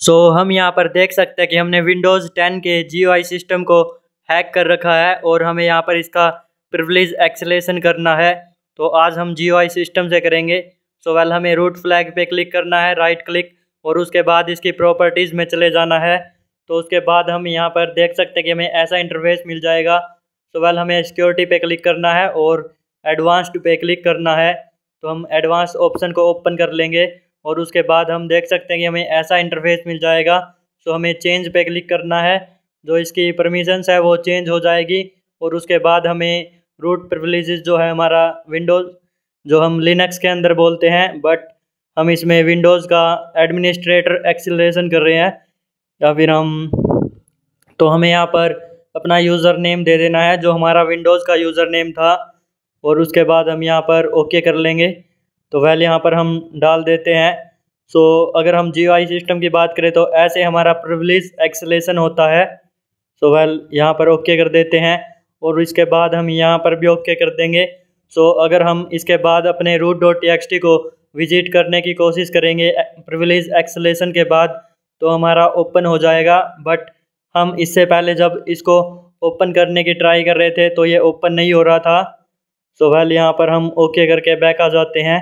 हम यहाँ पर देख सकते हैं कि हमने विंडोज़ 10 के GUI सिस्टम को हैक कर रखा है और हमें यहाँ पर इसका प्रिविलेज एक्सेलेशन करना है। तो आज हम GUI सिस्टम से करेंगे। वेल हमें रूट फ्लैग पे क्लिक करना है, राइट क्लिक, और उसके बाद इसकी प्रॉपर्टीज़ में चले जाना है। तो उसके बाद हम यहाँ पर देख सकते हैं कि हमें ऐसा इंटरफेस मिल जाएगा। वेल हमें सिक्योरिटी पे क्लिक करना है और एडवांस्ड पे क्लिक करना है। तो हम एडवांस ऑप्शन को ओपन कर लेंगे और उसके बाद हम देख सकते हैं कि हमें ऐसा इंटरफेस मिल जाएगा। हमें चेंज पे क्लिक करना है, जो इसकी परमिशंस है वो चेंज हो जाएगी। और उसके बाद हमें रूट प्रिविलेजेस जो है हमारा विंडोज़, जो हम लिनक्स के अंदर बोलते हैं, बट हम इसमें विंडोज़ का एडमिनिस्ट्रेटर एक्सेलरेशन कर रहे हैं, या फिर हमें यहाँ पर अपना यूज़र नेम दे देना है जो हमारा विंडोज़ का यूज़र नेम था। और उसके बाद हम यहाँ पर ओके कर लेंगे। तो वेल यहाँ पर हम डाल देते हैं। अगर हम GUI सिस्टम की बात करें तो ऐसे हमारा प्रिविलेज एक्सेलेशन होता है। वेल यहाँ पर ओके कर देते हैं और इसके बाद हम यहाँ पर भी ओके कर देंगे। अगर हम इसके बाद अपने root.txt को विजिट करने की कोशिश करेंगे प्रिविलेज एक्सेलेशन के बाद, तो हमारा ओपन हो जाएगा। बट हम इससे पहले जब इसको ओपन करने की ट्राई कर रहे थे तो ये ओपन नहीं हो रहा था। वेल यहाँ पर हम ओके करके बैक आ जाते हैं।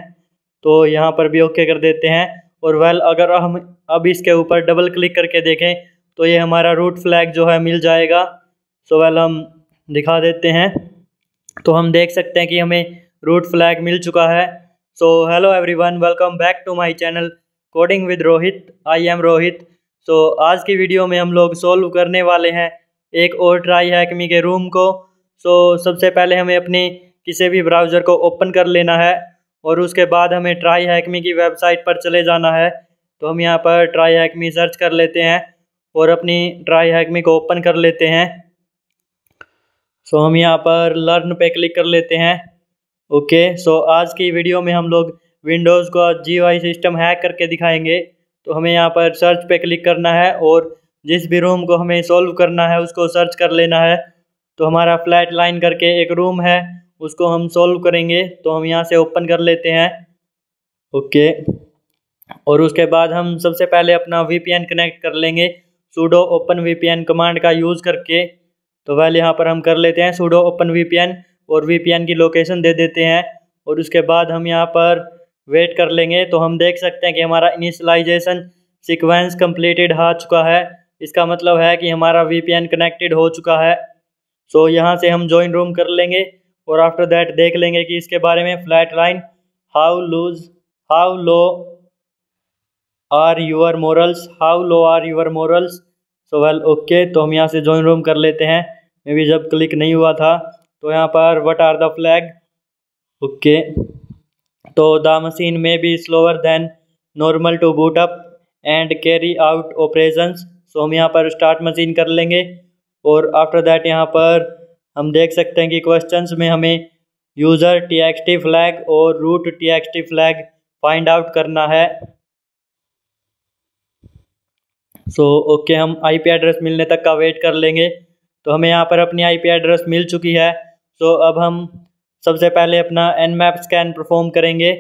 तो यहाँ पर भी ओके कर देते हैं। और वेल अगर हम अब इसके ऊपर डबल क्लिक करके देखें तो ये हमारा रूट फ्लैग जो है मिल जाएगा। वेल हम दिखा देते हैं। तो हम देख सकते हैं कि हमें रूट फ्लैग मिल चुका है। Hello everyone, welcome back to my channel coding with Rohit. I am Rohit. आज की वीडियो में हम लोग सोल्व करने वाले हैं एक और ट्राई हैकमी के रूम को। सबसे पहले हमें अपने किसी भी ब्राउज़र को ओपन कर लेना है और उसके बाद हमें ट्राई हैकमी की वेबसाइट पर चले जाना है। तो हम यहाँ पर ट्राई हैकमी सर्च कर लेते हैं और अपनी ट्राई हैकमी को ओपन कर लेते हैं। हम यहाँ पर लर्न पे क्लिक कर लेते हैं। ओके, आज की वीडियो में हम लोग विंडोज़ का GUI सिस्टम हैक करके दिखाएंगे। तो हमें यहाँ पर सर्च पे क्लिक करना है और जिस भी रूम को हमें सोल्व करना है उसको सर्च कर लेना है। तो हमारा फ्लैट लाइन करके एक रूम है, उसको हम सोल्व करेंगे। तो हम यहाँ से ओपन कर लेते हैं। ओके, और उसके बाद हम सबसे पहले अपना VPN कनेक्ट कर लेंगे sudo open VPN कमांड का यूज़ करके। तो वेल यहाँ पर हम कर लेते हैं sudo open VPN और VPN की लोकेशन दे देते हैं। और उसके बाद हम यहाँ पर वेट कर लेंगे। तो हम देख सकते हैं कि हमारा इनिशियलाइजेशन सीक्वेंस कंप्लीटेड आ चुका है। इसका मतलब है कि हमारा VPN कनेक्टेड हो चुका है। यहाँ से हम ज्वाइन रूम कर लेंगे और आफ्टर दैट देख लेंगे कि इसके बारे में flat line how low are your morals. Well okay, तो हम यहाँ से ज्वाइन रूम कर लेते हैं। मे बी जब क्लिक नहीं हुआ था। तो यहाँ पर what are the flag. Okay, तो द मशीन में be slower than normal to boot up and carry out operations. हम यहाँ पर स्टार्ट मशीन कर लेंगे और आफ्टर दैट यहाँ पर हम देख सकते हैं कि क्वेश्चंस में हमें यूज़र txt फ्लैग और root txt flag find out करना है। ओके, हम IP एड्रेस मिलने तक का वेट कर लेंगे। तो हमें यहाँ पर अपनी IP एड्रेस मिल चुकी है। अब हम सबसे पहले अपना nmap स्कैन परफॉर्म करेंगे,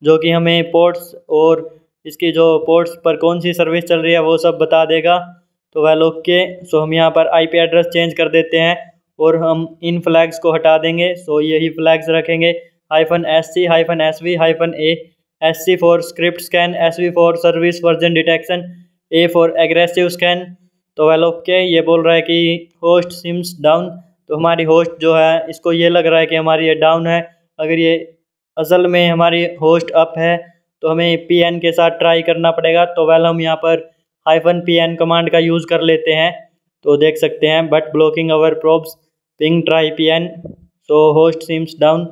जो कि हमें पोर्ट्स और इसकी जो पोर्ट्स पर कौन सी सर्विस चल रही है वो सब बता देगा। तो वेल ओके, हम यहाँ पर IP एड्रेस चेंज कर देते हैं और हम इन फ्लैग्स को हटा देंगे। यही फ्लैग्स रखेंगे -SC -SV -A, SC for script scan, SV for service version detection, A for aggressive scan. तो वेल ओके, ये बोल रहा है कि होस्ट सिम्स डाउन। तो हमारी होस्ट जो है इसको ये लग रहा है कि हमारी ये डाउन है। अगर ये असल में हमारी होस्ट अप है तो हमें PN के साथ ट्राई करना पड़ेगा। तो वेल हम यहाँ पर -PN कमांड का यूज़ कर लेते हैं। तो देख सकते हैं but blocking our probes ping try PN, host seems down.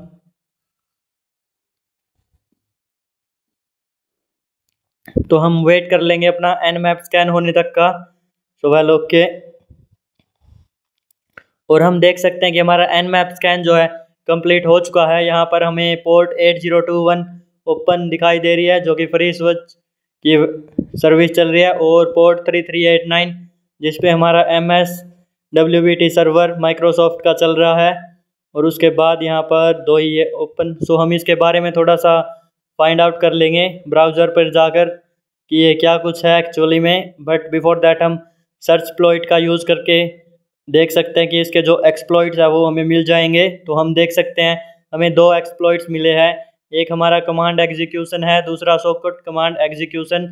तो हम वेट कर लेंगे अपना nmap स्कैन होने तक का। वेल ओके, और हम देख सकते हैं कि हमारा nmap स्कैन जो है कंप्लीट हो चुका है। यहाँ पर हमें पोर्ट 8021 ओपन दिखाई दे रही है, जो कि फ्री स्विच की सर्विस चल रही है, और पोर्ट 3389 जिस पे हमारा MS WBT सर्वर माइक्रोसॉफ्ट का चल रहा है। और उसके बाद यहाँ पर दो ही ओपन। हम इसके बारे में थोड़ा सा फाइंड आउट कर लेंगे ब्राउज़र पर जाकर। कि ये क्या कुछ है एक्चुअली में। बट बिफोर दैट हम सर्च एक्सप्लॉइट का यूज़ करके देख सकते हैं कि इसके जो एक्सप्लॉइट्स है वो हमें मिल जाएंगे। तो हम देख सकते हैं हमें दो एक्सप्लॉइट्स मिले हैं, एक हमारा कमांड एग्जीक्यूशन है, दूसरा शॉर्टकट कमांड एग्जीक्यूशन।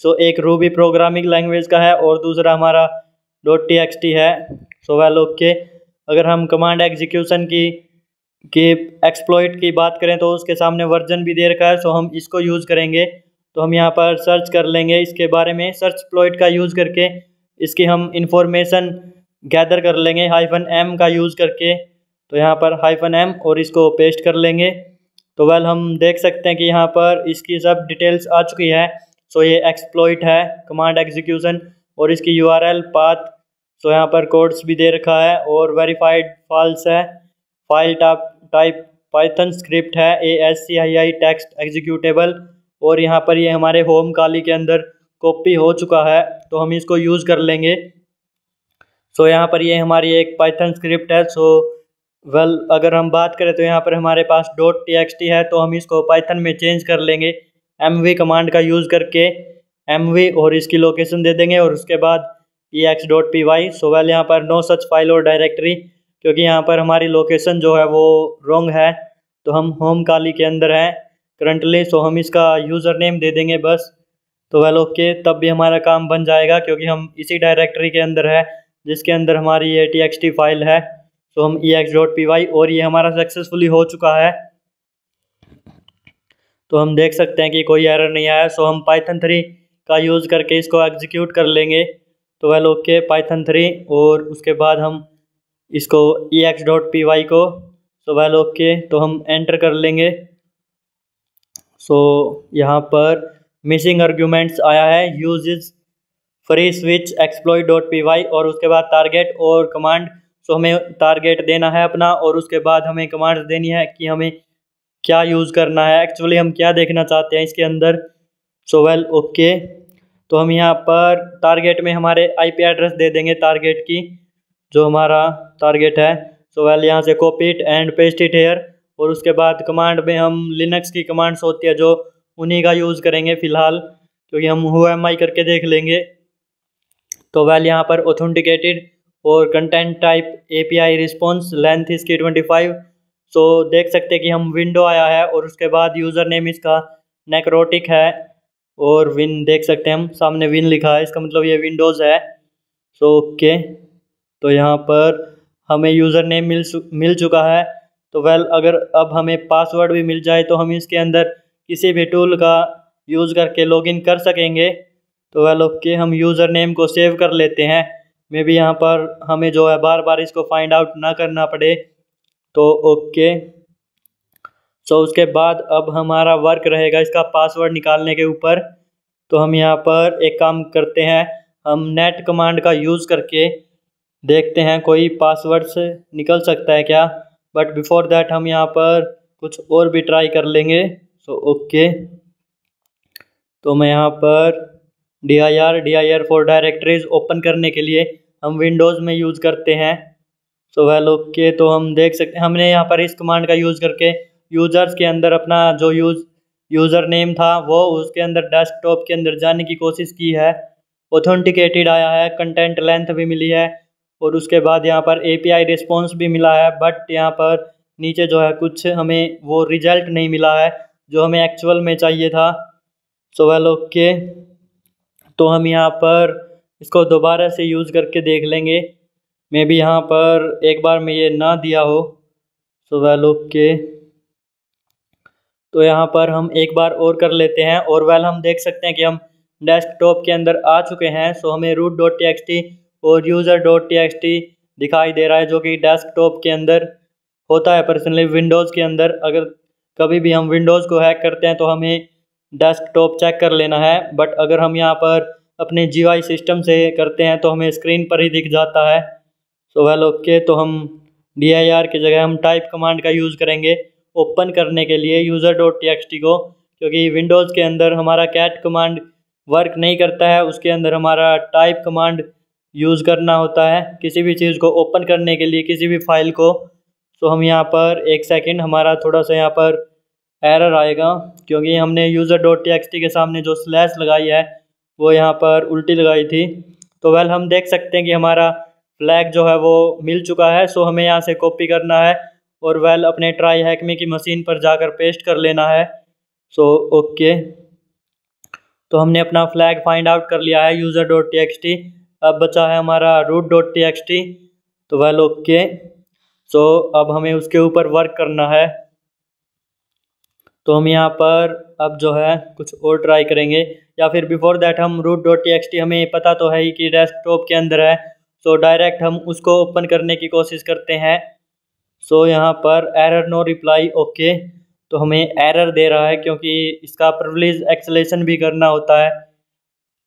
सो एक रूबी प्रोग्रामिंग लैंग्वेज का है और दूसरा हमारा .txt है। सो वेल ओके, अगर हम कमांड एग्जीक्यूशन की एक्सप्लॉइट की बात करें तो उसके सामने वर्जन भी दे रखा है, सो हम इसको यूज़ करेंगे। तो हम यहाँ पर सर्च कर लेंगे इसके बारे में, सर्च एक्सप्लॉइट का यूज़ करके इसकी हम इंफॉर्मेशन गैदर कर लेंगे -m का यूज़ करके। तो यहाँ पर -m और इसको पेस्ट कर लेंगे। तो वेल हम देख सकते हैं कि यहाँ पर इसकी सब डिटेल्स आ चुकी है। सो ये एक्सप्लॉइट है कमांड एग्जीक्यूशन और इसकी URL पाथ। सो यहाँ पर कोड्स भी दे रखा है और वेरीफाइड फॉल्स है, फाइल टाइप पाइथन स्क्रिप्ट है, ASCII टेक्स्ट एग्जीक्यूटेबल। और यहाँ पर ये हमारे होम काली के अंदर कॉपी हो चुका है, तो हम इसको यूज़ कर लेंगे। सो यहाँ पर ये हमारी एक पाइथन स्क्रिप्ट है। सो वेल अगर हम बात करें तो यहाँ पर हमारे पास .txt है, तो हम इसको पाइथन में चेंज कर लेंगे mv कमांड का यूज़ करके, mv और इसकी लोकेशन दे देंगे और उसके बाद ex.py। सो वेल यहाँ पर नो सच फाइल और डायरेक्टरी, क्योंकि यहाँ पर हमारी लोकेशन जो है वो रॉन्ग है। तो हम होम काली के अंदर हैं करंटली, सो हम इसका यूज़र नेम दे देंगे बस। तो वेल ओके, तब भी हमारा काम बन जाएगा क्योंकि हम इसी डायरेक्टरी के अंदर है जिसके अंदर हमारी ये txt फाइल है। तो हम ex.py और ये हमारा सक्सेसफुली हो चुका है। तो हम देख सकते हैं कि कोई एरर नहीं आया। सो हम पाइथन 3 का यूज़ करके इसको एग्जीक्यूट कर लेंगे। तो वेल ओके, पाइथन 3 और उसके बाद हम इसको ex.py को, सो वेल ओके, तो हम एंटर कर लेंगे। सो यहाँ पर मिसिंग आर्ग्यूमेंट्स आया है, यूजेस फ्री स्विच exploit.py और उसके बाद टारगेट और कमांड। सो हमें टारगेट देना है अपना और उसके बाद हमें कमांड देनी है कि हमें क्या यूज़ करना है, एक्चुअली हम क्या देखना चाहते हैं इसके अंदर। सो वेल ओके, तो हम यहाँ पर टारगेट में हमारे IP एड्रेस दे देंगे टारगेट की, जो हमारा टारगेट है। सो वेल यहाँ से copy it and paste it here और उसके बाद कमांड में हम लिनक्स की कमांड्स होती है जो उन्हीं का यूज़ करेंगे फ़िलहाल, क्योंकि हम whoami करके देख लेंगे। तो वेल यहाँ पर ऑथेंटिकेटेड और content type API response length इसकी 25। सो देख सकते हैं कि हम विंडो आया है और उसके बाद यूज़र नेम इसका नेक्रोटिक है और विन देख सकते हैं हम सामने विन लिखा है, इसका मतलब ये विंडोज़ है। सो ओके, तो यहाँ पर हमें यूज़र नेम मिल चुका है। तो वेल अगर अब हमें पासवर्ड भी मिल जाए तो हम इसके अंदर किसी भी टूल का यूज़ करके लॉगिन कर सकेंगे। तो वेल ओके, हम यूज़र नेम को सेव कर लेते हैं, मे बी यहाँ पर हमें जो है बार बार इसको फाइंड आउट ना करना पड़े। तो ओके, सो उसके बाद अब हमारा वर्क रहेगा इसका पासवर्ड निकालने के ऊपर। तो हम यहाँ पर एक काम करते हैं, हम नेट कमांड का यूज़ करके देखते हैं कोई पासवर्ड से निकल सकता है क्या। बट बिफोर दैट हम यहाँ पर कुछ और भी ट्राई कर लेंगे। सो ओके, तो मैं यहाँ पर dir फॉर डायरेक्टरीज ओपन करने के लिए हम विंडोज़ में यूज़ करते हैं। सो वेल ओके, तो हम देख सकते हैं हमने यहाँ पर इस कमांड का यूज़ करके यूज़र्स के अंदर अपना जो यूज़र नेम था वो उसके अंदर डेस्कटॉप के अंदर जाने की कोशिश की है। ऑथेंटिकेटेड आया है, कंटेंट लेंथ भी मिली है और उसके बाद यहाँ पर API रिस्पॉन्स भी मिला है। बट यहाँ पर नीचे जो है कुछ हमें वो रिजल्ट नहीं मिला है जो हमें एक्चुअल में चाहिए था। सो वेल ओके, तो हम यहाँ पर इसको दोबारा से यूज़ करके देख लेंगे, मे बी यहाँ पर एक बार में ये ना दिया हो। सो वेल ओके, तो यहाँ पर हम एक बार और कर लेते हैं और वेल हम देख सकते हैं कि हम डेस्कटॉप के अंदर आ चुके हैं। सो हमें root.txt और user.txt दिखाई दे रहा है जो कि डेस्कटॉप के अंदर होता है। पर्सनली विंडोज़ के अंदर अगर कभी भी हम विंडोज़ को हैक करते हैं तो हमें डेस्कटॉप चेक कर लेना है, बट अगर हम यहाँ पर अपने GUI सिस्टम से करते हैं तो हमें स्क्रीन पर ही दिख जाता है। सो वेल ओके, तो हम dir की जगह हम टाइप कमांड का यूज़ करेंगे ओपन करने के लिए user.txt को, क्योंकि विंडोज़ के अंदर हमारा कैट कमांड वर्क नहीं करता है, उसके अंदर हमारा टाइप कमांड यूज़ करना होता है किसी भी चीज़ को ओपन करने के लिए, किसी भी फाइल को। तो हम यहाँ पर एक सेकंड, हमारा थोड़ा सा यहाँ पर एरर आएगा, क्योंकि हमने user dot T X T के सामने जो स्लैश लगाई है वो यहाँ पर उल्टी लगाई थी। तो वेल हम देख सकते हैं कि हमारा फ्लैग जो है वो मिल चुका है। सो हमें यहाँ से कॉपी करना है और वेल अपने ट्राई हैकमे की मशीन पर जाकर पेस्ट कर लेना है। सो ओके, तो हमने अपना फ्लैग फाइंड आउट कर लिया है user dot T X T. अब बचा है हमारा root dot T X T. तो वेल ओके, सो अब हमें उसके ऊपर वर्क करना है। तो हम यहाँ पर अब जो है कुछ और ट्राई करेंगे, या फिर बिफोर दैट हम root dot T X T हमें पता तो है ही कि डेस्कटॉप के अंदर है। सो डायरेक्ट हम उसको ओपन करने की कोशिश करते हैं। सो यहाँ पर एरर नो रिप्लाई ओके, तो हमें एरर दे रहा है क्योंकि इसका प्रिविलेज एक्सेलेशन भी करना होता है,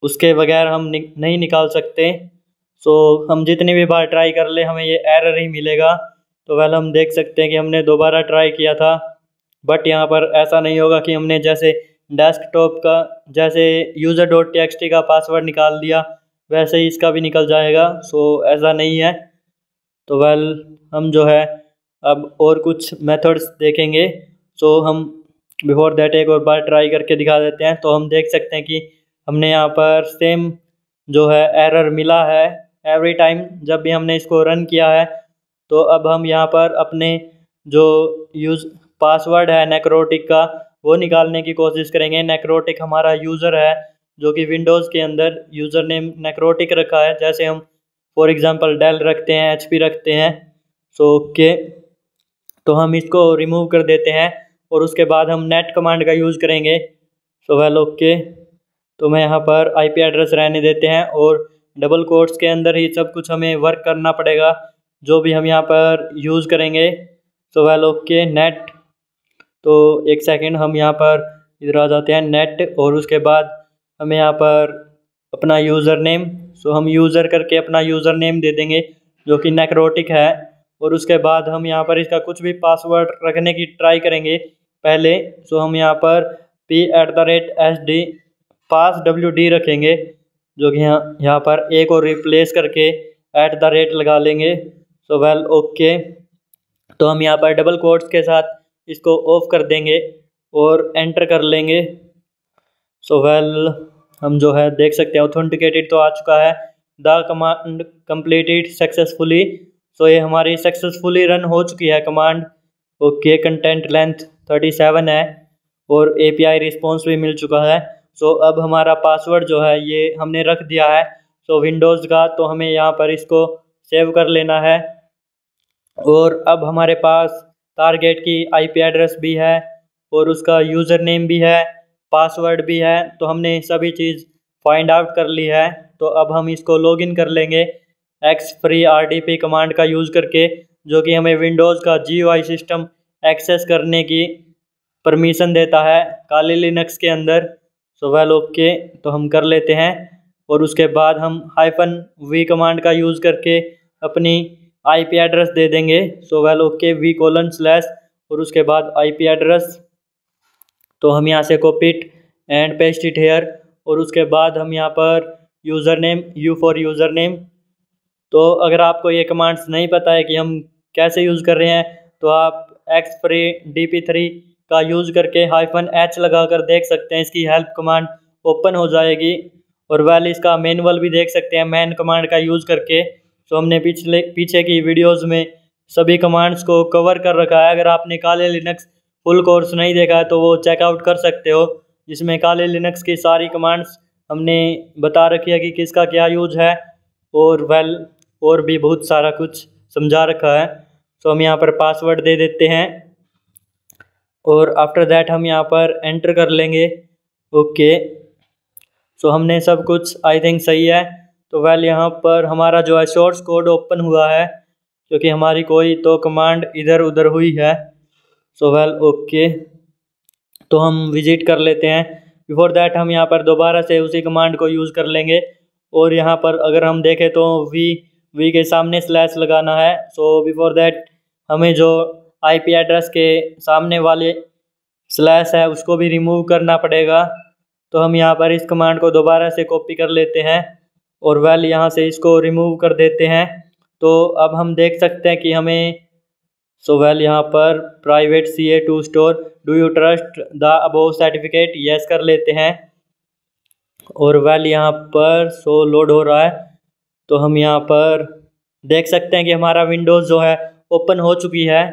उसके बगैर हम नहीं निकाल सकते। सो हम जितनी भी बार ट्राई कर ले हमें ये एरर ही मिलेगा। तो वेल हम देख सकते हैं कि हमने दोबारा ट्राई किया था, बट यहाँ पर ऐसा नहीं होगा कि हमने जैसे डेस्कटॉप का जैसे user dot T X T का पासवर्ड निकाल दिया वैसे ही इसका भी निकल जाएगा। सो ऐसा नहीं है। तो वेल हम जो है अब और कुछ मेथड्स देखेंगे। सो हम बिफोर दैट एक और बार ट्राई करके दिखा देते हैं। तो हम देख सकते हैं कि हमने यहाँ पर सेम जो है एरर मिला है एवरी टाइम जब भी हमने इसको रन किया है। तो अब हम यहाँ पर अपने जो यूज़ पासवर्ड है नेक्रोटिक का वो निकालने की कोशिश करेंगे। नेक्रोटिक हमारा यूज़र है जो कि विंडोज़ के अंदर यूज़र नेम नेक्रोटिक रखा है, जैसे हम फॉर एग्जांपल डेल रखते हैं, एचपी रखते हैं। सो ओके, तो हम इसको रिमूव कर देते हैं और उसके बाद हम नेट कमांड का यूज़ करेंगे। सो वेल ओके, तो मैं यहाँ पर आईपी एड्रेस रहने देते हैं और डबल कोट्स के अंदर ही सब कुछ हमें वर्क करना पड़ेगा जो भी हम यहाँ पर यूज़ करेंगे। सो वेल ओके नेट, तो एक सेकंड हम यहाँ पर इधर आ जाते हैं नेट, और उसके बाद हमें यहाँ पर अपना यूज़र नेम, सो हम यूज़र करके अपना यूज़र नेम दे देंगे जो कि नेक्रोटिक है। और उसके बाद हम यहाँ पर इसका कुछ भी पासवर्ड रखने की ट्राई करेंगे पहले। सो हम यहाँ पर p@sd पास WD रखेंगे, जो कि यहाँ पर एक और रिप्लेस करके @ लगा लेंगे। सो वेल ओके, तो हम यहाँ पर डबल कोट्स के साथ इसको ऑफ कर देंगे और एंटर कर लेंगे। सो वेल हम जो है देख सकते हैं ऑथेंटिकेटेड तो आ चुका है, द कमांड कंप्लीटेड सक्सेसफुली। सो ये हमारी सक्सेसफुली रन हो चुकी है कमांड। ओके, कंटेंट लेंथ 37 है और API रिस्पॉन्स भी मिल चुका है। सो अब हमारा पासवर्ड जो है ये हमने रख दिया है सो विंडोज़ का, तो हमें यहाँ पर इसको सेव कर लेना है। और अब हमारे पास टारगेट की IP एड्रेस भी है और उसका यूज़र नेम भी है, पासवर्ड भी है, तो हमने सभी चीज़ फाइंड आउट कर ली है। तो अब हम इसको लॉगिन कर लेंगे xfreeRDP कमांड का यूज़ करके, जो कि हमें विंडोज़ का GUI सिस्टम एक्सेस करने की परमिशन देता है काली लिनक्स के अंदर। सो वेल ओके, तो हम कर लेते हैं और उसके बाद हम -v कमांड का यूज़ करके अपनी IP एड्रेस दे देंगे। सो वेल ओके v:/ और उसके बाद IP एड्रेस, तो हम यहाँ से copy it and paste it here. और उसके बाद हम यहाँ पर user name U for user name. तो अगर आपको ये कमांड्स नहीं पता है कि हम कैसे यूज़ कर रहे हैं तो आप xfreedp3 का यूज़ करके -h लगा कर देख सकते हैं, इसकी हेल्प कमांड ओपन हो जाएगी। और वेल इसका मैनुअल भी देख सकते हैं मैन कमांड का यूज़ करके। तो हमने पीछे की वीडियोज़ में सभी कमांड्स को कवर कर रखा है। अगर आपने काले लिनक्स फुल कोर्स नहीं देखा है तो वो चेकआउट कर सकते हो, जिसमें काले लिनक्स की सारी कमांड्स हमने बता रखी है कि किसका क्या यूज है, और वेल और भी बहुत सारा कुछ समझा रखा है। तो हम यहाँ पर पासवर्ड दे देते हैं और आफ्टर दैट हम यहाँ पर एंटर कर लेंगे। ओके, सो हमने सब कुछ आई थिंक सही है। तो वेल यहाँ पर हमारा जो है सोर्स कोड ओपन हुआ है, क्योंकि हमारी कोई तो कमांड इधर उधर हुई है। सो वेल ओके, तो हम विजिट कर लेते हैं। बिफोर दैट हम यहाँ पर दोबारा से उसी कमांड को यूज़ कर लेंगे। और यहाँ पर अगर हम देखें तो वी के सामने स्लैश लगाना है। सो बिफोर दैट हमें जो IP एड्रेस के सामने वाले स्लैश है उसको भी रिमूव करना पड़ेगा। तो हम यहाँ पर इस कमांड को दोबारा से कॉपी कर लेते हैं और वेल यहाँ से इसको रिमूव कर देते हैं। तो अब हम देख सकते हैं कि हमें सो वेल यहाँ पर private CA to store, do you trust the above certificate, yes कर लेते हैं। और वेल यहाँ पर सो लोड हो रहा है, तो हम यहाँ पर देख सकते हैं कि हमारा विंडोज़ जो है ओपन हो चुकी है।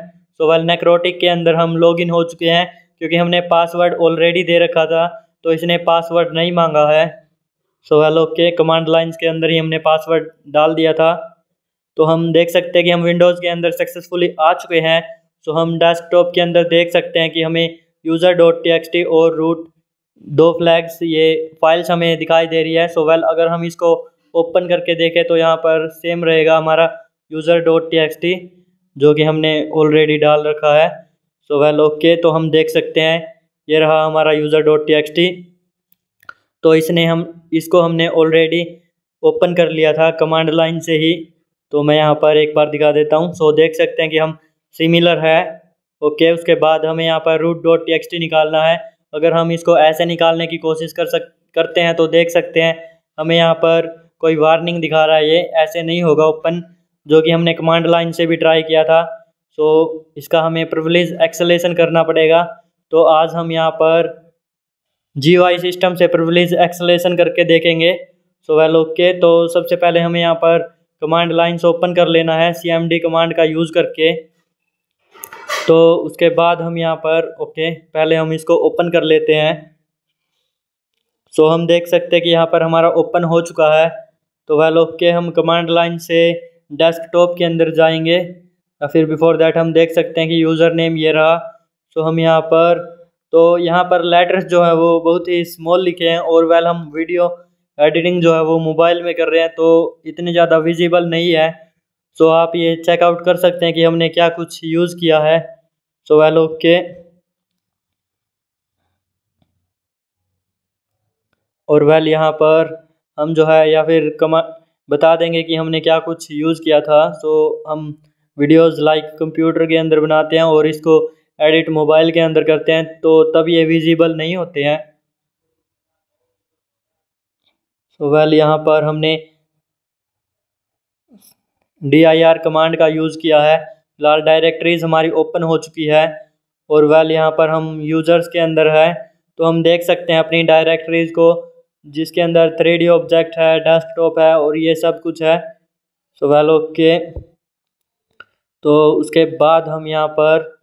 सो वेल नेक्रोटिक के अंदर हम लॉगिन हो चुके हैं, क्योंकि हमने पासवर्ड ऑलरेडी दे रखा था, तो इसने पासवर्ड नहीं मांगा है। So well okay, command lines के अंदर ही हमने पासवर्ड डाल दिया था। तो हम देख सकते हैं कि हम विंडोज़ के अंदर सक्सेसफुली आ चुके हैं। सो हम डेस्कटॉप के अंदर देख सकते हैं कि हमें user.txt और रूट 2 फ्लैग्स ये फाइल्स हमें दिखाई दे रही है। सो वेल अगर हम इसको ओपन करके देखें तो यहाँ पर सेम रहेगा हमारा user.txt जो कि हमने ऑलरेडी डाल रखा है। सो वेल ओके, तो हम देख सकते हैं ये रहा हमारा user.txt। तो इसको हमने ऑलरेडी ओपन कर लिया था कमांड लाइन से ही। तो मैं यहाँ पर एक बार दिखा देता हूँ। सो देख सकते हैं कि हम सिमिलर है। ओके, उसके बाद हमें यहाँ पर root.txt निकालना है। अगर हम इसको ऐसे निकालने की कोशिश करते हैं तो देख सकते हैं हमें यहाँ पर कोई वार्निंग दिखा रहा है, ये ऐसे नहीं होगा ओपन, जो कि हमने कमांड लाइन से भी ट्राई किया था। सो इसका हमें प्रिविलेज एक्सेलेशन करना पड़ेगा। तो आज हम यहाँ पर GUI सिस्टम से प्रिविलेज एक्सेलेशन करके देखेंगे। सो वेल ओके, तो सबसे पहले हमें यहाँ पर कमांड लाइन से ओपन कर लेना है CMD कमांड का यूज़ करके। तो उसके बाद हम यहाँ पर ओके, पहले हम इसको ओपन कर लेते हैं। सो हम देख सकते हैं कि यहाँ पर हमारा ओपन हो चुका है। तो वेल ओके, हम कमांड लाइन से डेस्कटॉप के अंदर जाएंगे, या फिर बिफोर दैट हम देख सकते हैं कि यूज़र नेम ये रहा। सो हम यहाँ पर लेटर्स जो है वो बहुत ही स्मॉल लिखे हैं, और वेल हम वीडियो एडिटिंग जो है वो मोबाइल में कर रहे हैं, तो इतने ज़्यादा विजिबल नहीं है। सो आप ये चेकआउट कर सकते हैं कि हमने क्या कुछ यूज़ किया है। सो वेल ओके, और वेल यहाँ पर हम जो है या फिर बता देंगे कि हमने क्या कुछ यूज़ किया था। सो हम वीडियोज़ लाइक कंप्यूटर के अंदर बनाते हैं और इसको एडिट मोबाइल के अंदर करते हैं, तो तब ये विजिबल नहीं होते हैं। सो वेल यहाँ पर हमने dir कमांड का यूज़ किया है। फिलहाल डायरेक्टरीज हमारी ओपन हो चुकी है, और वेल यहाँ पर हम यूज़र्स के अंदर है, तो हम देख सकते हैं अपनी डायरेक्टरीज को, जिसके अंदर 3D ऑब्जेक्ट है, डेस्कटॉप है और ये सब कुछ है। सो वेल ओके, तो उसके बाद हम यहाँ पर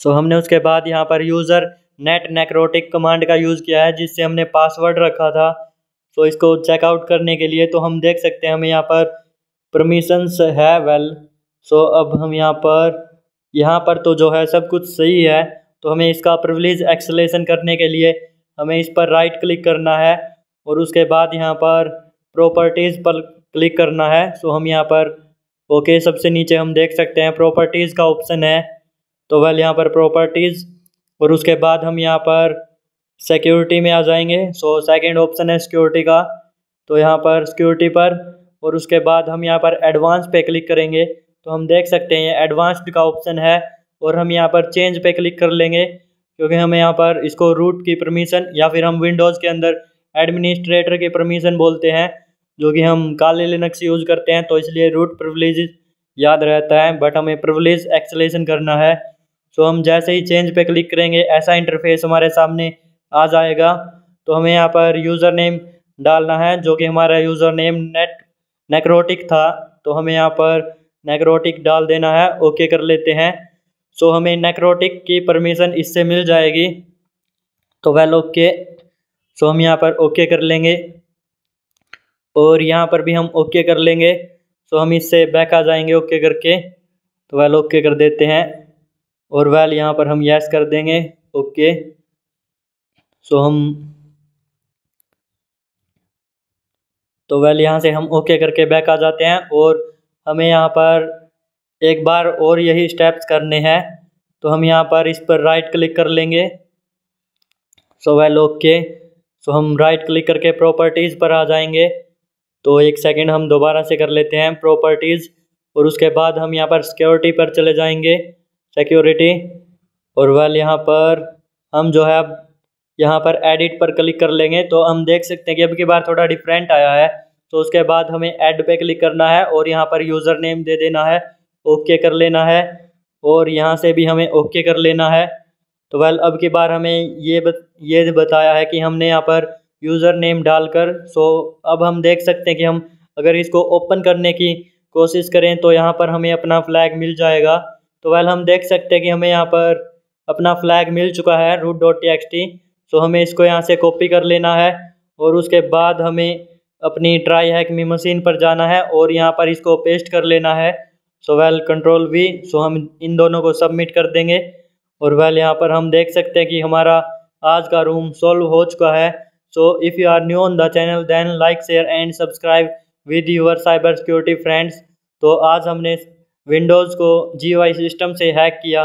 हमने उसके बाद यहाँ पर यूज़र नेट नेक्रोटिक कमांड का यूज़ किया है, जिससे हमने पासवर्ड रखा था। सो इसको चेकआउट करने के लिए तो हम देख सकते हैं हमें यहाँ पर परमिशंस है। वेल सो अब हम यहाँ पर तो जो है सब कुछ सही है। तो हमें इसका प्रिविलेज एक्सेलेशन करने के लिए हमें इस पर राइट क्लिक करना है, और उसके बाद यहाँ पर प्रॉपर्टीज़ पर क्लिक करना है। सो हम यहाँ पर ओके, सबसे नीचे हम देख सकते हैं प्रॉपर्टीज़ का ऑप्शन है। तो वेल यहाँ पर प्रॉपर्टीज़, और उसके बाद हम यहाँ पर सिक्योरिटी में आ जाएंगे। सो सेकंड ऑप्शन है सिक्योरिटी का, तो यहाँ पर सिक्योरिटी पर, और उसके बाद हम यहाँ पर एडवांस पे क्लिक करेंगे। तो हम देख सकते हैं ये एडवांस्ड का ऑप्शन है, और हम यहाँ पर चेंज पे क्लिक कर लेंगे, क्योंकि हमें यहाँ पर इसको रूट की परमिशन, या फिर हम विंडोज़ के अंदर एडमिनिस्ट्रेटर की परमिशन बोलते हैं, जो कि हम काले लिनक्स यूज़ करते हैं, तो इसलिए रूट प्रिविलेज याद रहता है, बट हमें प्रिविलेज एक्सेलेशन करना है। सो हम जैसे ही चेंज पे क्लिक करेंगे ऐसा इंटरफेस हमारे सामने आ जाएगा। तो हमें यहाँ पर यूज़र नेम डालना है, जो कि हमारा यूज़र नेम नेक्रोटिक था, तो हमें यहाँ पर नेक्रोटिक डाल देना है। ओके कर लेते हैं। सो हमें नेक्रोटिक की परमिशन इससे मिल जाएगी। तो वेल ओके, सो हम यहाँ पर ओके कर लेंगे, और यहाँ पर भी हम ओके कर लेंगे। सो हम इससे बैक आ जाएंगे ओके करके। तो वेल ओके कर देते हैं, और वेल यहाँ पर हम यस कर देंगे ओके। तो वेल यहाँ से हम ओके करके बैक आ जाते हैं, और हमें यहाँ पर एक बार और यही स्टेप्स करने हैं। तो हम यहाँ पर इस पर राइट क्लिक कर लेंगे। सो वेल ओके, सो हम राइट क्लिक करके प्रॉपर्टीज़ पर आ जाएंगे। तो एक सेकंड हम दोबारा से कर लेते हैं प्रॉपर्टीज़, और उसके बाद हम यहाँ पर सिक्योरिटी पर चले जाएंगे। सिक्योरिटी, और वेल यहाँ पर हम जो है अब यहाँ पर एडिट पर क्लिक कर लेंगे तो हम देख सकते हैं कि अब की बार थोड़ा डिफरेंट आया है। तो उसके बाद हमें ऐड पे क्लिक करना है और यहाँ पर यूज़र नेम दे देना है, ओके कर लेना है और यहाँ से भी हमें ओके कर लेना है। तो वेल अब की बार हमें ये बताया है कि हमने यहाँ पर यूज़र नेम डालकर अब हम देख सकते हैं कि हम अगर इसको ओपन करने की कोशिश करें तो यहाँ पर हमें अपना फ्लैग मिल जाएगा। तो वेल हम देख सकते हैं कि हमें यहाँ पर अपना फ्लैग मिल चुका है root.txt। सो हमें इसको यहाँ से कॉपी कर लेना है और उसके बाद हमें अपनी ट्राई हैक मी मशीन पर जाना है और यहाँ पर इसको पेस्ट कर लेना है। So well control V। सो हम इन दोनों को सबमिट कर देंगे और वेल यहाँ पर हम देख सकते हैं कि हमारा आज का रूम सॉल्व हो चुका है। So if you are new on the channel then like share and subscribe with your cyber security friends. तो आज हमने विंडोज़ को GUI सिस्टम से हैक किया।